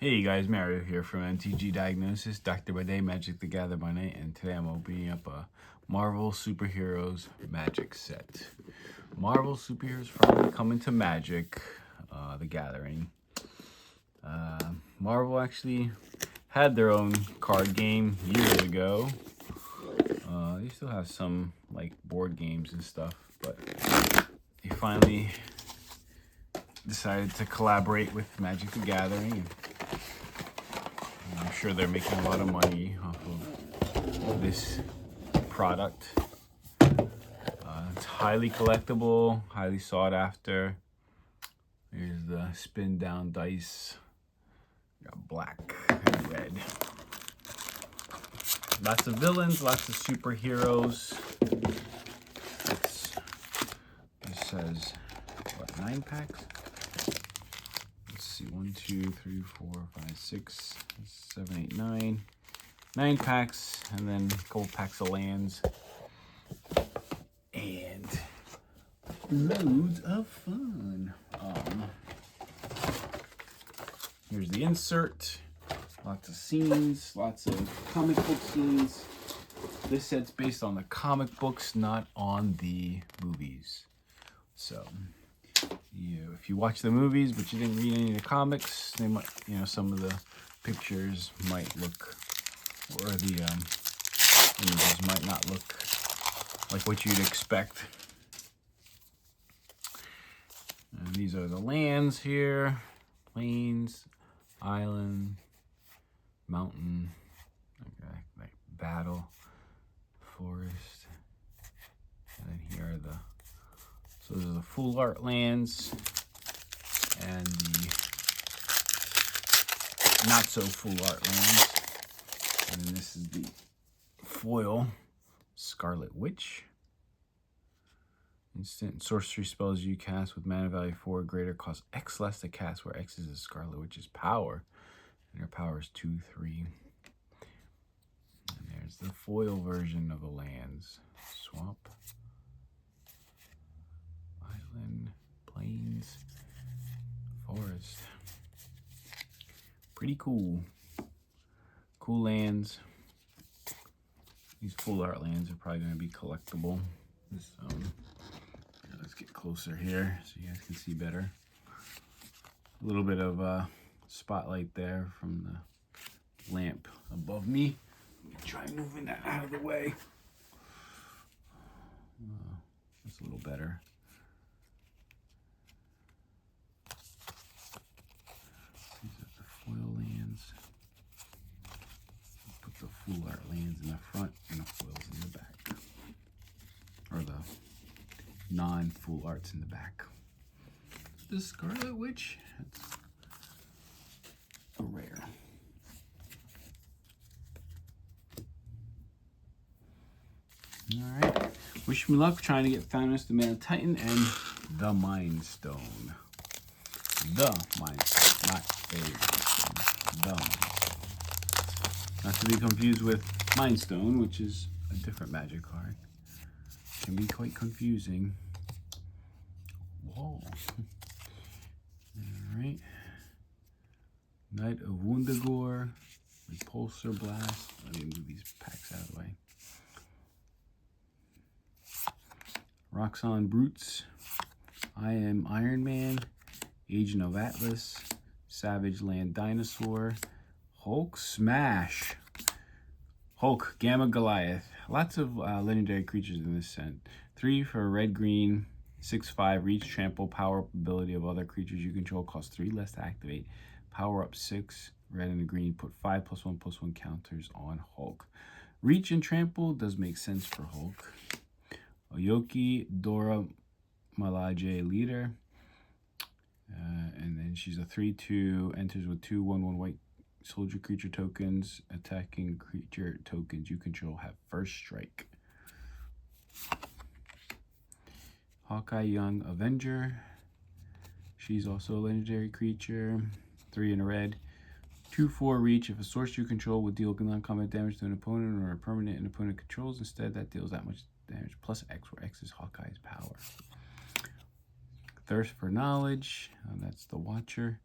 Hey guys, Mario here from MTG Diagnosis, Dr. by Day, Magic the Gather by Night, and today I'm opening up a Marvel Superheroes Magic set. Marvel Superheroes finally coming to Magic, the Gathering. Marvel actually had their own card game years ago. They still have some like board games and stuff, but they finally decided to collaborate with Magic the Gathering. And I'm sure they're making a lot of money off of this product. It's highly collectible, highly sought after. Here's the spin down dice. Got black and red. Lots of villains, lots of superheroes. It says, what, 9 packs? Let's see, 1, 2, 3, 4, 5, 6, 7, 8, 9. 9 packs, and then a couple packs of lands. And loads of fun. Here's the insert. Lots of scenes, lots of comic book scenes. This set's based on the comic books, not on the movies. So, if you watch the movies but you didn't read any of the comics, they might, some of the pictures might look, or the images might not look like what you'd expect. And these are the lands here: plains, island, mountain, okay, like battle, forest, and then here are the, so there's the full art lands and the not so full art lands, and then this is the foil Scarlet Witch. Instant sorcery spells you cast with mana value 4 or greater cost X less to cast, where X is the Scarlet Witch's power, and her power is 2, 3. And there's the foil version of the lands: swamp, island, plains, forest. Pretty cool. Cool lands. These full art lands are probably going to be collectible. Let's get closer here so you guys can see better. A little bit of spotlight there from the lamp above me. Let me try moving that out of the way. That's a little better. These are the foil lands. Put the full art lands in the front and the foils in the back. Or the non-full arts in the back. The Scarlet Witch, that's a rare. Alright, wish me luck trying to get Thanos, the Man Titan, and the Mind Stone. The Mind Stone, not a the Mind Stone. Not to be confused with Mind Stone, which is a different magic card. Can be quite confusing. Whoa. Alright. Knight of Wundagore, Repulsor Blast. Let me move these packs out of the way. Roxxon Brutes, I Am Iron Man, Agent of Atlas, Savage Land Dinosaur, Hulk Smash, Hulk Gamma Goliath. Lots of legendary creatures in this set. 3 for red-green, 6/5 reach, trample, power up ability of other creatures you control, cost 3 less to activate. Power up 6, red and green, put 5+1/+1 counters on Hulk. Reach and trample does make sense for Hulk. Oyoki Dora Milaje leader. And then she's a 3/2, enters with 2/1/1 white soldier creature tokens. Attacking creature tokens you control have first strike. Hawkeye Young Avenger. She's also a legendary creature. 3 in a red. 2/4 reach. If a source you control would deal non-combat damage to an opponent or a permanent an opponent controls, instead that deals that much damage plus X, where X is Hawkeye's power. Thirst for Knowledge. That's the Watcher.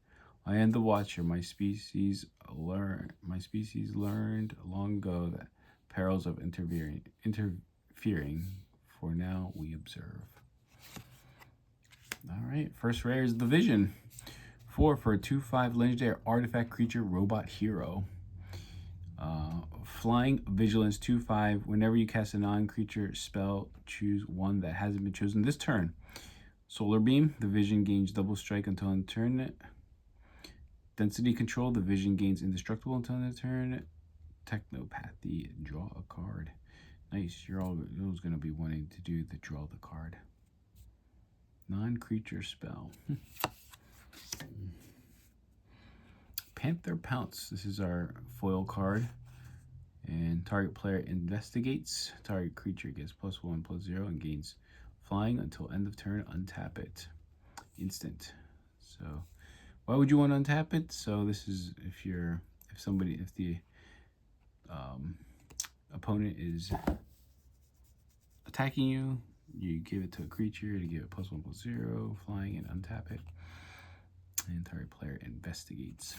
I am the Watcher. My species learned long ago that perils of interfering. For now, we observe. All right, first rare is the Vision. 4 for a 2/5 legendary artifact creature robot hero. Flying Vigilance 2/5. Whenever you cast a non-creature spell, choose one that hasn't been chosen this turn. Solar Beam. The Vision gains double strike until end turn. Density Control. The Vision gains indestructible until end turn. Technopathy. Draw a card. Nice. You're all those going to be wanting to do the draw the card. Non-creature spell. Panther Pounce. This is our foil card. And target player investigates. Target creature gets +1/+0 and gains flying until end of turn. Untap it. Instant. So why would you want to untap it? So this is if the opponent is attacking you, you give it to a creature to give it +1/+0 flying and untap it. And target player investigates.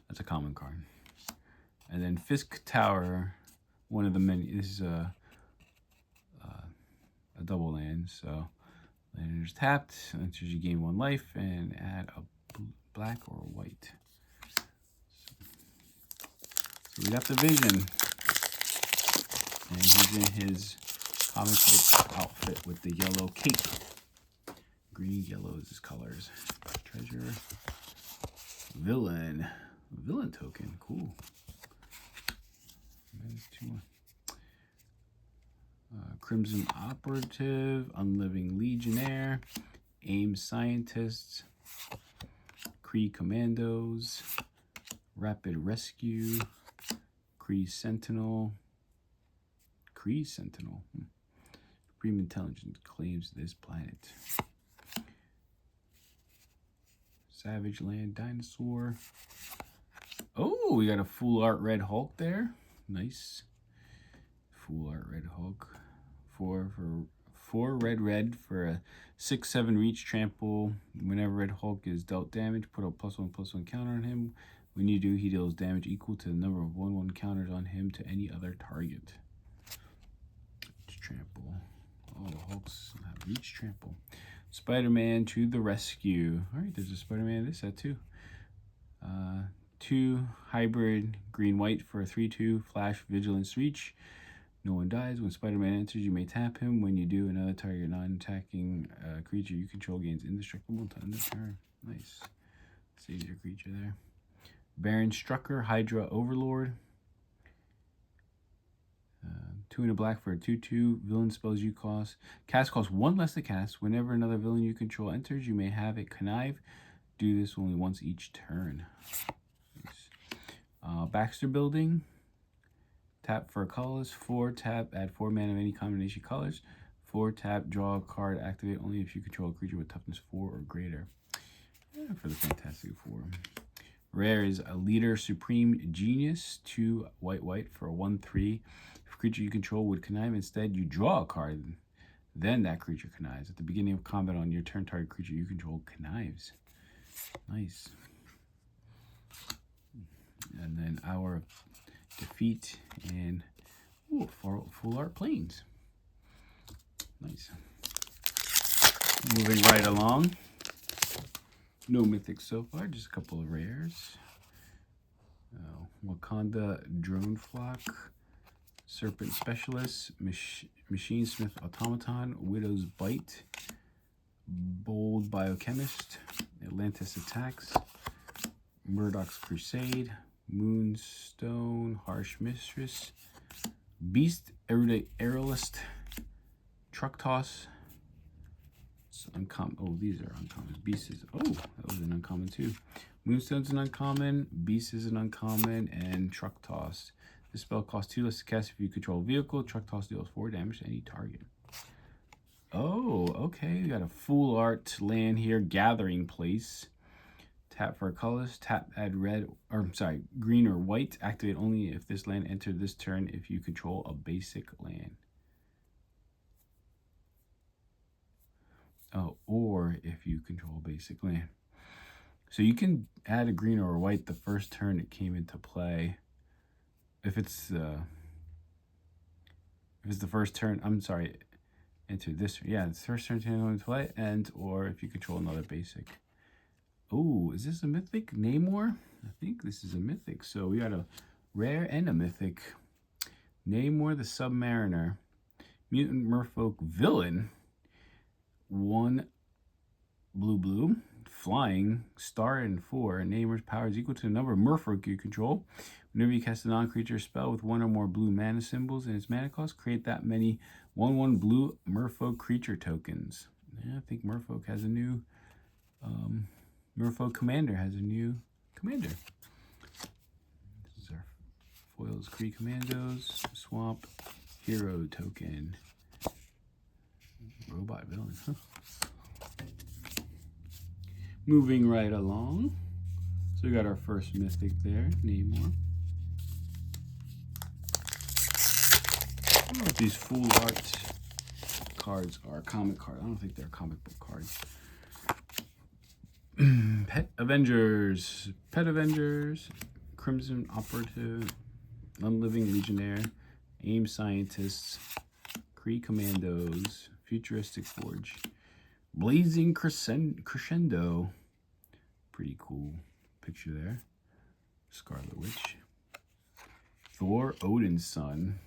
That's a common card. And then Fisk Tower, one of the many. This is a double land. So land is tapped, enters you gain 1 life, and add a black or white. So we got the Vision, and he's in his comic book outfit with the yellow cape. Green, yellow is his colors. Treasure. Villain token. Cool. Crimson Operative, Unliving Legionnaire, AIM Scientists, Kree Commandos, Rapid Rescue, Kree Sentinel. Supreme Intelligence claims this planet. Savage Land Dinosaur. Oh, we got a full art Red Hulk there. Nice. Full art Red Hulk. 4 red for a 6/7 reach trample. Whenever Red Hulk is dealt damage, put a +1/+1 counter on him. When you do, he deals damage equal to the number of 1/1 counters on him to any other target. Trample. Oh, Hulks have reach trample. Spider-Man to the rescue. All right, there's a Spider-Man in this set too. 2 hybrid green-white for a 3/2 flash vigilance reach. No one dies. When Spider-Man enters, you may tap him. When you do, another target non-attacking creature you control gains indestructible until end of turn. Nice. Saves your creature there. Baron Strucker, Hydra Overlord. 2 and a black for a 2/2. Villain spells you cast costs 1 less to cast. Whenever another villain you control enters, you may have it connive. Do this only once each turn. Nice. Baxter Building. Tap for a colorless. 4 tap, add 4 mana of any combination colors. 4 tap, draw a card, activate only if you control a creature with toughness 4 or greater. Yeah, for the Fantastic Four. Rare is a Leader Supreme Genius. 2 white for a 1/3. If a creature you control would connive, instead you draw a card. Then that creature connives. At the beginning of combat on your turn, target creature you control connives. Nice. And then Hour of Defeat and full art planes. Nice. Moving right along. No mythics so far, just a couple of rares. Wakanda Drone Flock, Serpent Specialist, Machine Smith Automaton, Widow's Bite, Bold Biochemist, Atlantis Attacks, Murdoch's Crusade, Moonstone, Harsh Mistress, Beast, Erudite Aerialist, Truck Toss. Uncommon. Oh, these are uncommon. Beast is. Oh, that was an uncommon too. Moonstone's an uncommon. Beast is an uncommon, and Truck Toss. This spell costs 2 less to cast if you control a vehicle. Truck Toss deals 4 damage to any target. Oh, okay. We got a full art land here. Gathering Place. Tap for a colorless. Tap, add green or white. Activate only if this land entered this turn if you control a basic land. Oh, or if you control basic land. So you can add a green or a white the first turn it came into play. If it's the first turn, I'm sorry, into this, yeah, it's first turn into play, and or if you control another basic. Oh, is this a mythic? Namor? I think this is a mythic. So we got a rare and a mythic. Namor the Submariner. Mutant Merfolk villain. 1 blue. Flying. Star and 4. Namor's power is equal to the number of Merfolk you control. Whenever you cast a non-creature spell with 1 or more blue mana symbols in its mana cost, create that many 1/1 blue Merfolk creature tokens. Yeah, I think Merfolk has a new... Merfolk Commander has a new commander. This is our foils Kree Commandos, Swamp, Hero Token, Robot Villain. Huh. Moving right along. So we got our first mythic there, Namor. I don't know what these full art cards are. Comic cards. I don't think they're comic book cards. Pet Avengers, Crimson Operative, Unliving Legionnaire, AIM Scientists, Kree Commandos, Futuristic Forge, Blazing Crescendo, pretty cool picture there, Scarlet Witch, Thor Odin's Son,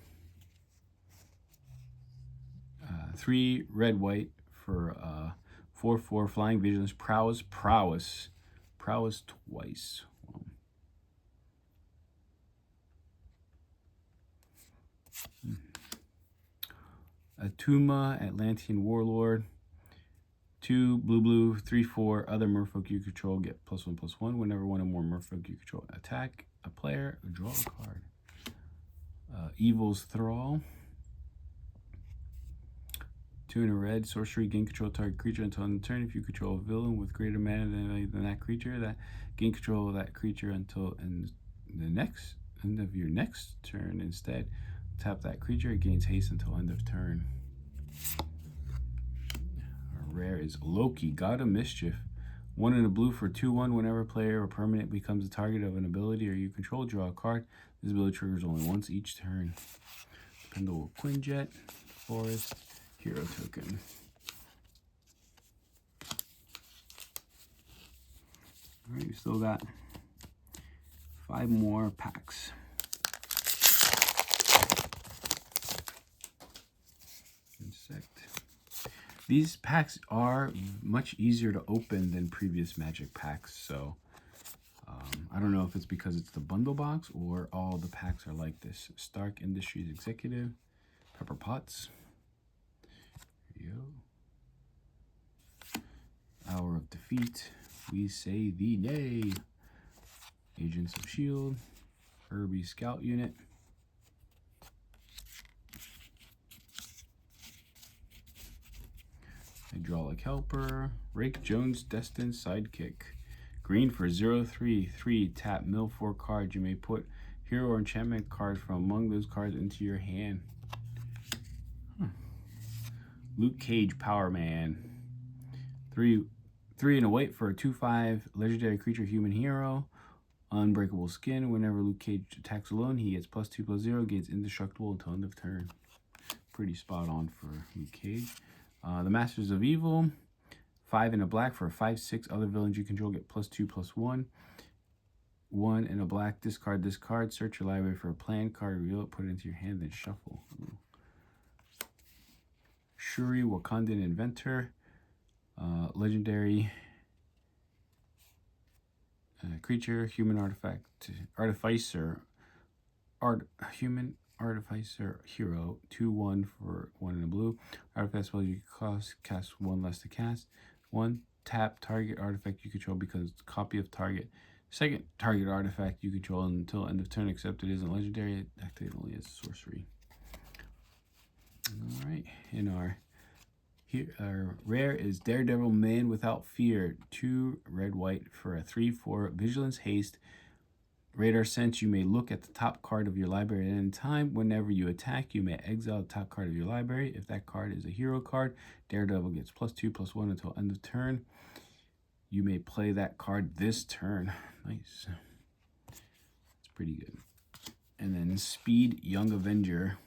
3 red white for 4/4 Flying Vigilance, Prowess twice. Atuma, Atlantean Warlord, 2 blue, 3/4 other Merfolk you control get +1/+1 whenever 1 or more Merfolk you control attack a player, draw a card. Evil's Thrall, 2 in a red, sorcery, gain control of target creature until end of turn. If you control a villain with greater mana than that creature, that gain control of that creature until end of your next turn. Instead, tap that creature, it gains haste until end of turn. Our rare is Loki, God of Mischief. 1 in a blue for 2/1 whenever player or permanent becomes the target of an ability or you control, draw a card. This ability triggers only once each turn. Pendle Quinjet, Forest, Hero Token. Alright, we still got 5 more packs. Insect. These packs are much easier to open than previous Magic packs, so I don't know if it's because it's the bundle box or all the packs are like this. Stark Industries Executive, Pepper Potts, Hour of Defeat, We Say Thee Nay, Agents of S.H.I.E.L.D., Herbie Scout Unit, Hydraulic Helper, Rake Jones Destined Sidekick. Green for 0/3, tap mill 4 cards. You may put hero or enchantment cards from among those cards into your hand. Luke Cage, Power Man. 3 and a white for a 2/5 legendary creature human hero. Unbreakable Skin. Whenever Luke Cage attacks alone, he gets +2/+0, gains indestructible until end of turn. Pretty spot on for Luke Cage. The Masters of Evil. 5 and a black for a 5/6 other villains you control get +2/+1. 1 and a black, discard this card. Search your library for a plan card, reveal it, put it into your hand, then shuffle. Ooh. Shuri, Wakandan Inventor. Legendary creature, human human artificer hero, 2/1 for 1 in a blue. Artifact spell you cast 1 less to cast. 1, tap target artifact you control becomes a copy of second target artifact you control until end of turn, except it isn't legendary. It activates only as sorcery. Alright, in our rare is Daredevil Man Without Fear. 2 red white for a 3/4 vigilance haste. Radar sense, you may look at the top card of your library at any time. Whenever you attack, you may exile the top card of your library. If that card is a hero card, Daredevil gets +2/+1 until end of turn. You may play that card this turn. Nice. It's pretty good. And then Speed, Young Avenger.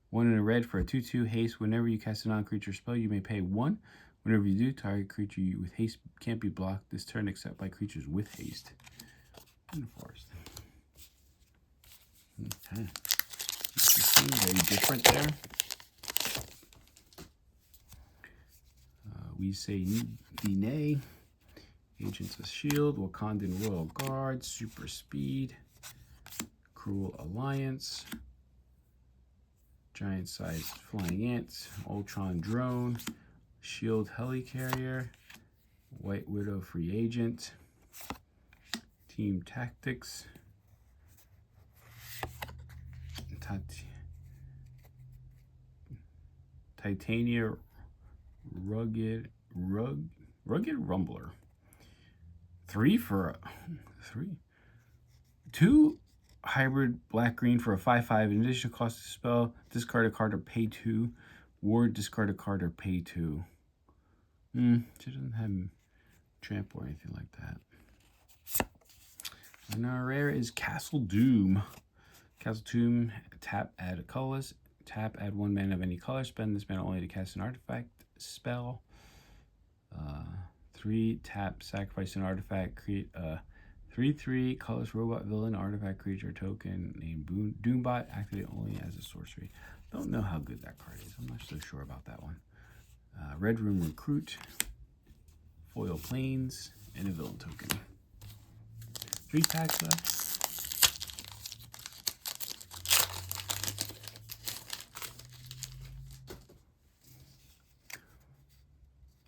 One in a red for a 2/2 haste. Whenever you cast a non-creature spell, you may pay 1. Whenever you do, target creature with haste can't be blocked this turn except by creatures with haste. In the forest. Okay. Interesting, very different there. We say Nay. Agents of S.H.I.E.L.D., Wakandan Royal Guard, Super Speed, Cruel Alliance, Giant-sized Flying Ants, Ultron Drone, S.H.I.E.L.D. Helicarrier, White Widow Free Agent, Team Tactics, Titania Rugged Rumbler. 3 for 3. 2 hybrid black-green for a 5/5. In addition to cost of spell, discard a card or pay 2. Ward, discard a card or pay 2. She doesn't have trample or anything like that. And our rare is Castle Doom. Castle Doom, tap, add a colorless. Tap, add 1 mana of any color. Spend this mana only to cast an artifact spell. 3, tap, sacrifice an artifact. Create a 3/3 colorless robot villain artifact creature token named Doombot. Activate only as a sorcery. Don't know how good that card is. I'm not so sure about that one. Red Room Recruit. Foil Plains. And a villain token. 3 packs left.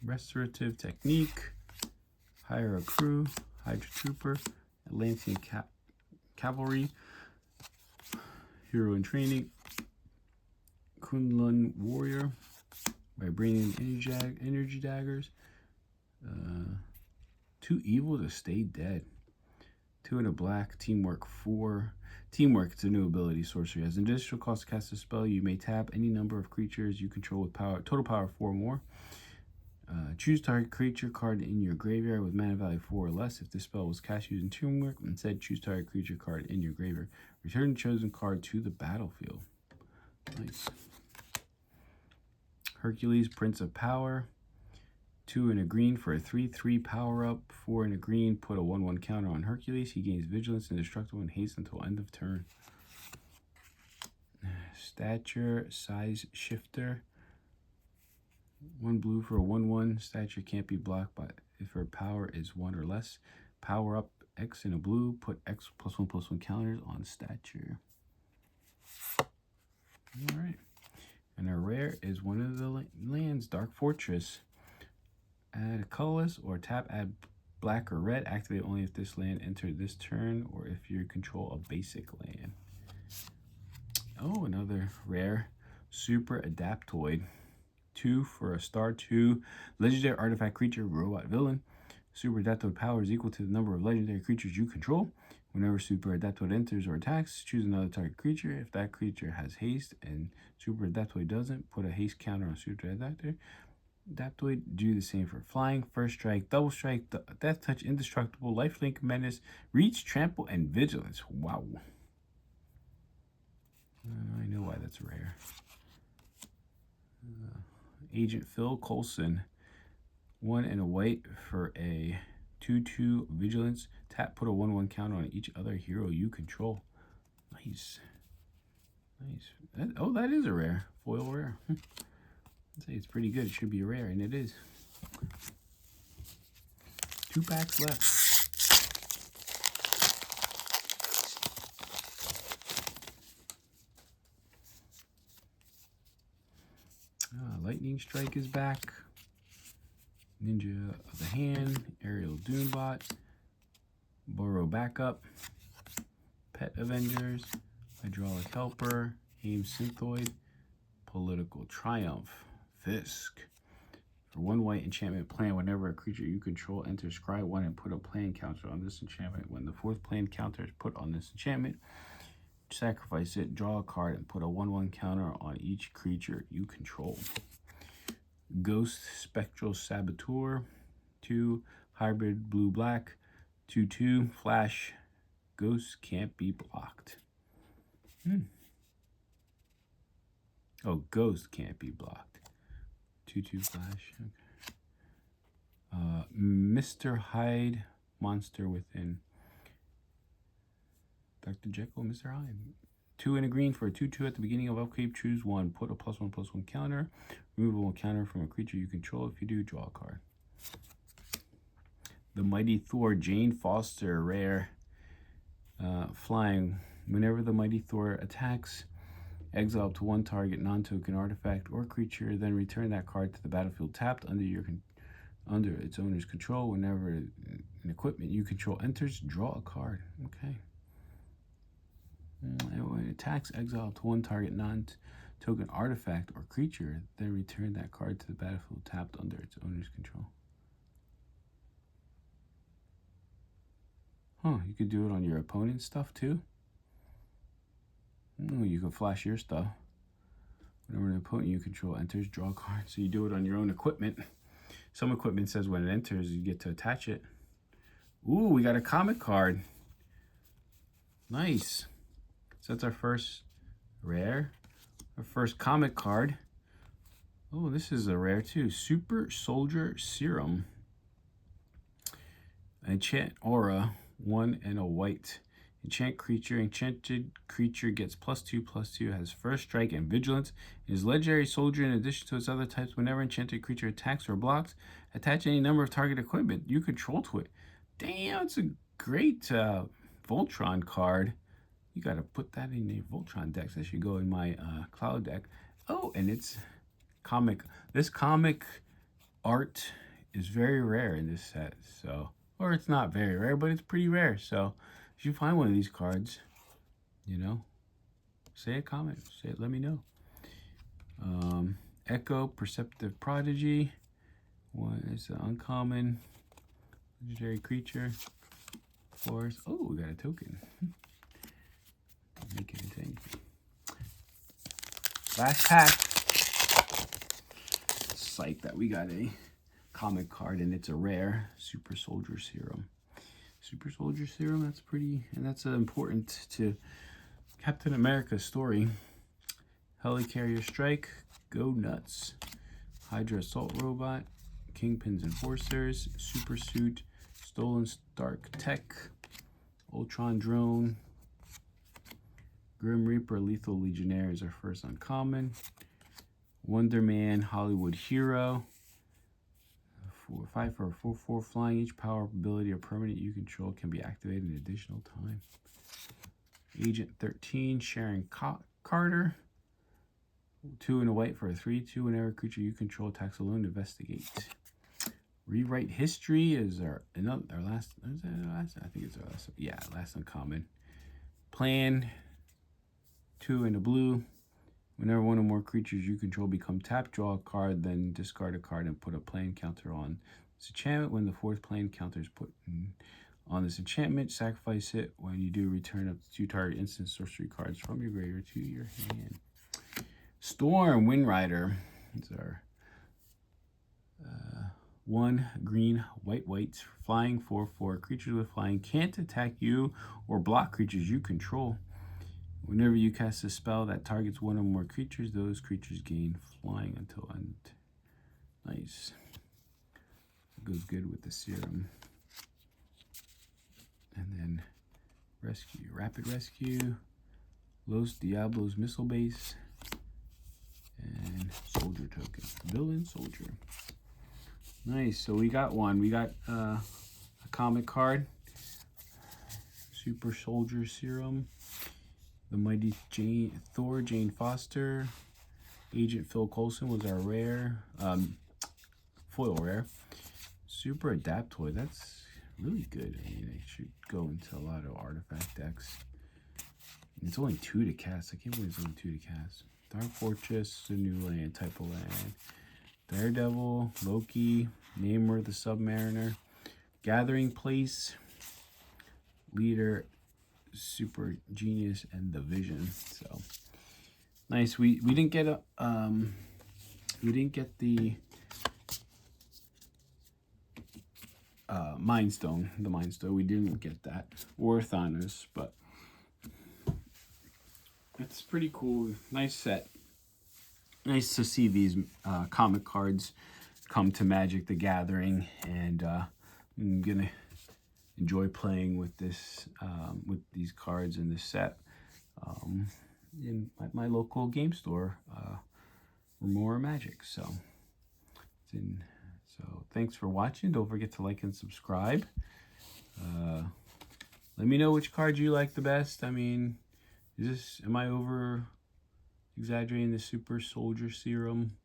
Restorative Technique, Hire a Crew, Hydra Trooper, Atlantean Cavalry, Hero in Training, Kunlun Warrior, Vibranium Energy Daggers, 2 evil to stay dead, 2 in a black, Teamwork 4. Teamwork, it's a new ability, sorcery. As an additional cost to cast a spell, you may tap any number of creatures you control with power, total power 4 or more. Choose target creature card in your graveyard with mana value 4 or less. If this spell was cast using Teamwork, instead choose target creature card in your graveyard. Return the chosen card to the battlefield. Nice. Hercules, Prince of Power. 2 in a green for a 3/3 power up. 4 in a green, put a 1/1 counter on Hercules. He gains vigilance and indestructible and haste until end of turn. Stature, Size Shifter. 1 blue for a 1/1. Stature can't be blocked by if her power is 1 or less. Power up X in a blue. Put X +1/+1 counters on Stature. Alright. And our rare is one of the lands, Dark Fortress. Add a colorless or tap, add black or red. Activate only if this land entered this turn or if you control a basic land. Oh, another rare, Super Adaptoid. 2 for a star 2 legendary artifact creature robot villain. Super Adaptoid power is equal to the number of legendary creatures you control. Whenever Super Adaptoid enters or attacks, choose another target creature. If that creature has haste and Super Adaptoid doesn't, put a haste counter on Super Adaptoid. Do the same for flying, first strike, double strike, death touch, indestructible, lifelink, menace, reach, trample, and vigilance. Wow. I know why that's rare. Agent Phil Coulson, 1 and a white for a 2/2 vigilance. Tap, put a 1/1 counter on each other hero you control. Nice. Nice. That is a rare. Foil rare. I'd say it's pretty good. It should be a rare, and it is. 2 packs left. Lightning Strike is back. Ninja of the Hand, Aerial Doombot, Burrow Backup, Pet Avengers, Hydraulic Helper, Aim Synthoid, Political Triumph, Fisk. For 1 white enchantment plan, whenever a creature you control enters scry 1 and put a plan counter on this enchantment. When the 4th plan counter is put on this enchantment, sacrifice it, draw a card, and put a 1/1 counter on each creature you control. Ghost Spectral Saboteur, 2 hybrid blue-black, 2/2 flash. Ghosts can't be blocked. Oh, Ghost can't be blocked. 2/2 flash. Okay. Mr. Hyde, Monster Within. Dr. Jekyll, Mr. Hyde. 2 and a green for a 2/2 at the beginning of upkeep. Choose 1. Put a +1/+1 counter. Remove 1 counter from a creature you control. If you do, draw a card. The Mighty Thor, Jane Foster, rare. Flying. Whenever the Mighty Thor attacks, exile up to 1 target non-token artifact or creature, then return that card to the battlefield tapped under its owner's control. Whenever an equipment you control enters, draw a card. Okay. And when it attacks, exile up to 1 target non-token artifact or creature, then return that card to the battlefield tapped under its owner's control. Huh, you could do it on your opponent's stuff too? Oh, you can flash your stuff. Whenever an opponent you control enters, draw a card. So you do it on your own equipment. Some equipment says when it enters, you get to attach it. Ooh, we got a comic card. Nice. So that's our first rare. Our first comic card. Oh, this is a rare too. Super Soldier Serum. Enchant Aura, 1 and a white. Enchant creature. Enchanted creature gets +2/+2, has first strike and vigilance. It is legendary soldier in addition to its other types. Whenever enchanted creature attacks or blocks, attach any number of target equipment you control to it. Damn, it's a great Voltron card. You got to put that in your Voltron decks. That should go in my Cloud deck. Oh, and it's comic. This comic art is very rare in this set. So, or it's not very rare, but it's pretty rare. So, if you find one of these cards, you know, say a comment. Say it, let me know. Echo, Perceptive Prodigy. One is an uncommon legendary creature. Force. Oh, we got a token. Make it into anything. Last pack. Psych that we got a comic card and it's a rare Super Soldier Serum. Super Soldier Serum, that's pretty, and that's important to Captain America's story. Helicarrier Strike, Go Nuts. Hydra Assault Robot, Kingpin's Enforcers, Super Suit, Stolen Stark Tech, Ultron Drone, Grim Reaper Lethal Legionnaire is our first uncommon. Wonder Man Hollywood Hero. 5 for a 4/4 flying. Each power ability or permanent you control can be activated an additional time. Agent 13 Sharon Carter. 2 and a white for a 3/2. Whenever creature you control attacks alone, investigate. Rewrite History is our last. Is that our last? I think it's our last. Yeah, last uncommon. Plan. 2 and a blue. Whenever one or more creatures you control become tapped, draw a card, then discard a card and put a plan counter on this enchantment. When the 4th plan counter is put on this enchantment, sacrifice it. When you do, return up to 2 target instant sorcery cards from your graveyard to your hand. Storm Windrider. It's our 1 green, white, flying 4/4. Creatures with flying can't attack you or block creatures you control. Whenever you cast a spell that targets 1 or more creatures, those creatures gain flying until end. Nice. It goes good with the serum. And then rescue, rapid rescue, Los Diablos missile base, and soldier token. Villain soldier. Nice. So we got one. We got a comic card. Super Soldier Serum. The Mighty Thor, Jane Foster. Agent Phil Coulson was our rare, foil rare. Super Adaptoid, that's really good. I mean, it should go into a lot of artifact decks. It's only 2 to cast. I can't believe it's only 2 to cast. Dark Fortress, the new land, type of land. Daredevil, Loki, Namor the Submariner. Gathering Place, Leader Super Genius and the Vision. So nice. We didn't get a we didn't get the Mind Stone. The Mind Stone. We didn't get that, or Thanos, but it's pretty cool. Nice set. Nice to see these comic cards come to Magic the Gathering, and I'm gonna enjoy playing with this with these cards in this set in my local game store, Remora Magic. So thanks for watching. Don't forget to like and subscribe. Let me know which card you like the best. I mean, am I over exaggerating the Super Soldier Serum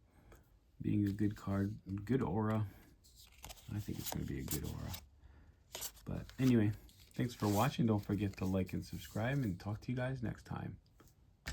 being a good card? Good aura. I think it's going to be a good aura. But anyway, thanks for watching. Don't forget to like and subscribe, and talk to you guys next time.